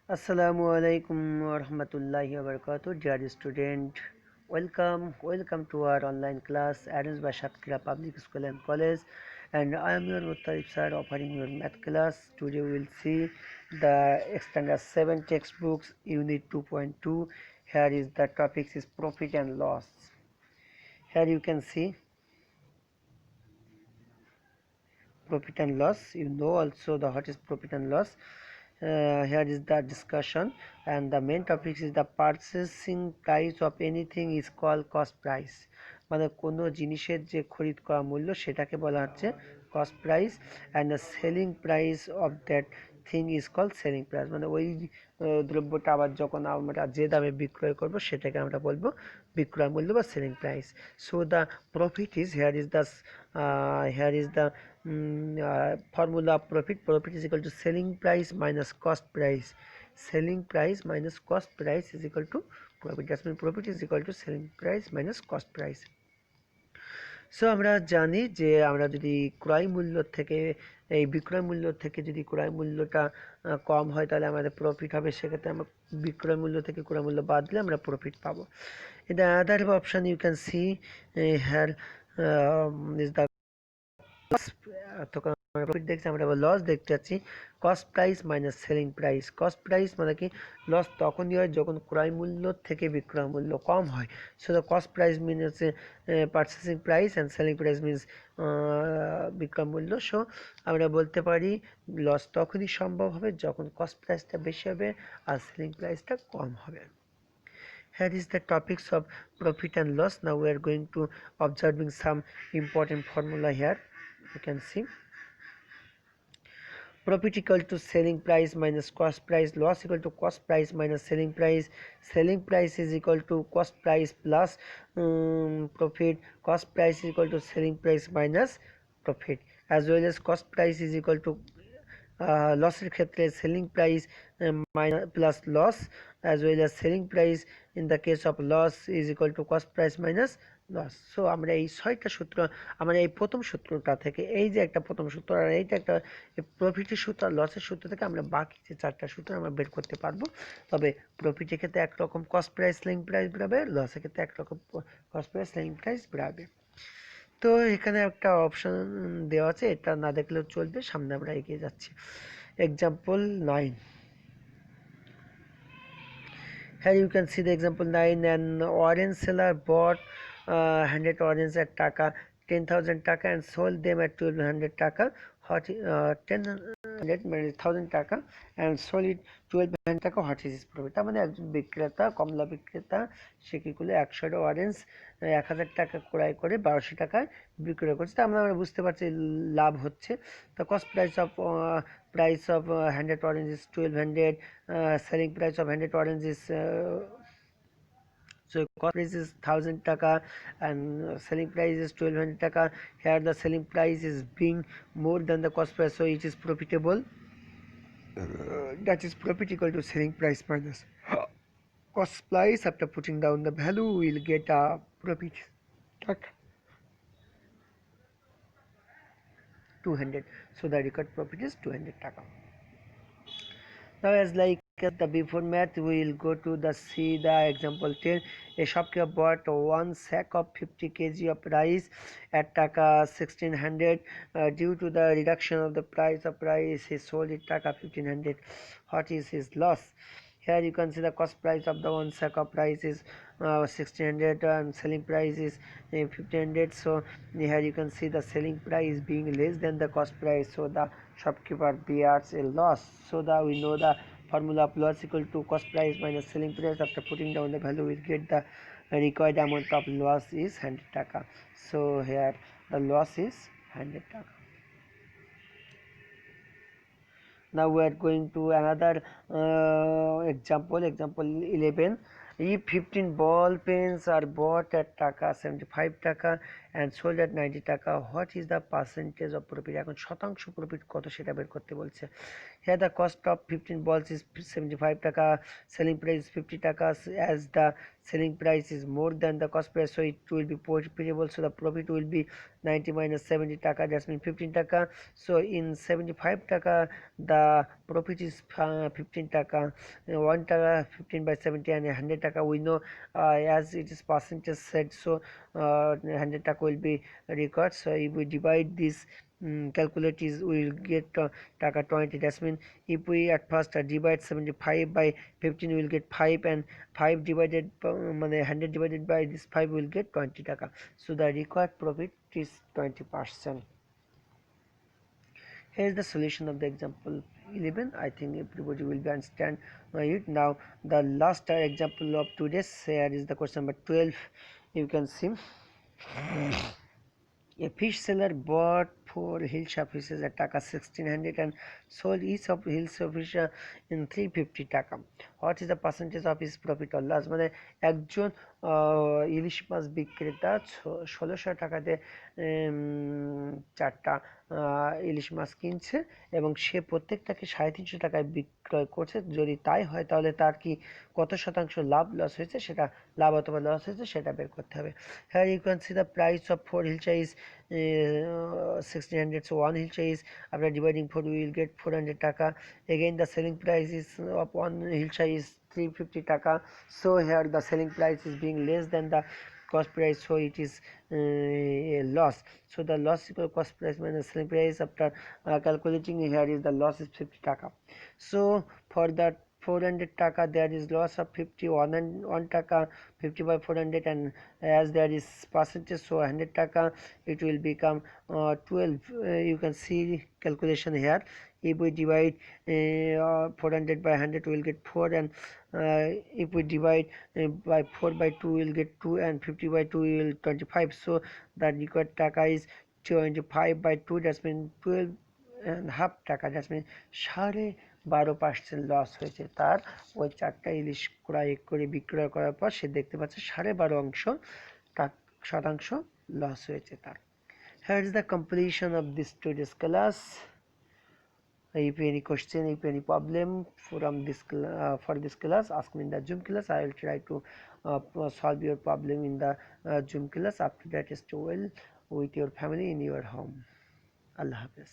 Assalamu alaikum wa rahmatullahi wa barakatuh. Dear student, welcome to our online class arranged by Shatkira Public School and College. And I am your Muttalib sir offering your math class. Today we will see the Standard 7 textbooks Unit 2.2. Here is the topic is profit and loss. Here you can see profit and loss. You know also the what is profit and loss. Here is the discussion, and the main topic is the purchasing price of anything is called cost price. মানে কোনো জিনিসের যে খরিদ করা মূল্য সেটাকে বলা হচ্ছে cost price, and the selling price of that thing is called selling price. মানে ওই দ্রব্যটা আবার যখন আমরা যে দামে বিক্রয় করব সেটাকে আমরা বলবো বিক্রয় মূল্য বা selling price. So the profit is here is the formula of profit is equal to selling price minus cost price. Selling price minus cost price is equal to profit. That means profit is equal to selling price minus cost price. So আমরা জানি যে আমরা যদি ক্রয় মূল্য থেকে এই বিক্রয় মূল্য থেকে যদি ক্রয় মূল্যটা কম হয় তাহলে আমাদের প্রফিট হবে। সেক্ষেত্রে আমরা বিক্রয় মূল্য থেকে ক্রয় মূল্য বাদ দিলে আমরা প্রফিট পাবো। In the other option you can see here is the profit দেখছি, আমরা লস দেখতে পাচ্ছি cost price minus selling price. Cost price মানে কি লস তখনই হয় যখন ক্রয় মূল্য থেকে বিক্রয় মূল্য কম হয়। So the cost price means হচ্ছে purchasing price and selling price means বিক্রয় মূল্য। সো আমরা বলতে পারি লস তখনই সম্ভব হবে যখন কস্ট প্রাইসটা বেশি হবে আর সেলিং প্রাইসটা কম হবে। Here is the topics of profit and loss. Now we are going to observing some important formula here. You can see profit equal to selling price minus cost price, loss equal to cost price minus selling price, selling price is equal to cost price plus profit, cost price is equal to selling price minus profit, as well as cost price is equal to লসের ক্ষেত্রে selling price minus plus loss, as well as selling price in the case of loss is equal to cost price minus loss. So আমরা এই 6টা সূত্র, আমরা এই প্রথম সূত্রটা থেকে, এই যে একটা প্রথম সূত্র আর এইটা একটা প্রফিটের সূত্র আর লসের সূত্র থেকে আমরা বাকি যে 4টা সূত্র আমরা বের করতে পারবো। তবে প্রফিটের ক্ষেত্রে একরকম কস্ট প্রাইস সেলিং প্রাইস বেরাবে, লসের ক্ষেত্রে একরকম কস্ট প্রাইস সেলিং প্রাইস বেরাবে। তো এখানে একটা অপশন দেওয়া আছে, এটা না দেখলেও চলবে, সামনে আমরা এগিয়ে যাচ্ছি। Example 9, here you can see the example 9. An orange seller bought 100 oranges at টাকা 10,000 টাকা and sold them at 1200 টাকা, 1000 মানে 1000 টাকা and sold it 1200 টাকা, হোয়াট ইজ ইজ প্রফিট। তার মানে একজন বিক্রেতা, কমলা বিক্রেতা, সে কি করলে 100 অরেঞ্জ 1000 টাকা ক্রয় করে 1200 টাকায় বিক্রয় করছে। তার মানে আমরা বুঝতে পারছি লাভ হচ্ছে। তো cost price of 100 orange is 1200, selling price of 100 orange is so cost price is 1000 taka and selling price is 1200 taka. Here the selling price is being more than the cost price, so it is profitable. That is profit equal to selling price minus cost price. After putting down the value we will get a profit taka 200. So the record profit is 200 taka. Now as like the before math, we will go to the see the example 10. A shopkeeper bought one sack of 50 kg of rice at taka 1600. Due to the reduction of the price of rice, he sold it taka 1500. What is his loss? Here you can see the cost price of the one sack of rice is 1600 and selling price is 1500. So here you can see the selling price being less than the cost price, so the shopkeeper bears a loss. So that we know the formula of loss equal to cost price minus selling price. After putting down the value we get the required amount of loss is 100 taka. So here the loss is 100 taka. Now we are going to another example 11. If 15 ball pens are bought at taka 75 taka and sold at 90 টাকা, what is the percentage of profit? এখন শতাংশ profit কত সেটা বের করতে বলছে। Here the cost of 15 balls is 75 টাকা, selling price is 50 টাকা, as the selling price is more than the cost price, so it will be profitable, so the profit will be 90 minus 70 টাকা, that means 15 টাকা. So in 75 টাকা the profit is 15 টাকা, 1 টাকা 15 by 70 and 100 টাকা, we know as it is percentage said, so 100 টাকা will be required. So if we divide this calculate is, we will get টাকা 20, that means if we at first divide 75 by 15 we will get 5, and 5 divided মানে 100 divided by this 5 will get 20 টাকা, so the required profit is 20%. Here is the solution of the example 11. I think everybody will be understand it now. The last example of today's, here is the question number 12. You can see a fish seller bought 4 Hillshire fishes at টাকা 1600 and sold each of Hillshire fish in 350 টাকা. What is the percentage of his profit or loss? মানে একজন ইলিশ মাছ বিক্রেতা 1600 টাকাতে 4টা ইলিশ মাছ কিনছে এবং সে প্রত্যেকটাকে 350 টাকায় বিক্রয় করছে। যদি তাই হয় তাহলে তার কি কত শতাংশ লাভ লস হয়েছে, সেটা লাভ অথবা লস হয়েছে সেটা বের করতে হবে। Here you can see the price of 4 Hillshire is 1600, so 1 Hillshire is, after dividing 4 we will get 400 টাকা. Again the selling price is of 1 Hillshire is 350 টাকা, so here the selling price is being less than the cost price, so it is a loss. So the loss equal cost price minus selling price. After calculating, here is the loss is 50 টাকা. So for that 400 টাকা there is loss of 51 and 1 টাকা, 50 by 400, and as there is percentage, so 100 টাকা, it will become 12. You can see calculation here. If we divide 400 by 100 we will get 4, and if we divide by 4 by 2 we will get 2, and 50 by 2 we will 25, so the required টাকা is 25 by 2, that means 12 and half টাকা, that means 12.5% loss হয়েছে তার। ওই 4টা ইলিশ ক্রয় করে বিক্রয় করার পর সে দেখতে পাচ্ছে 12.5 শতাংশ লস হয়েছে তার। Here is the completion of this today's class. If any question, if any problem from this for this class, ask me in the Zoom class. I will try to solve your problem in the Zoom class. After that, stay well with your family in your home. Allah Hafiz.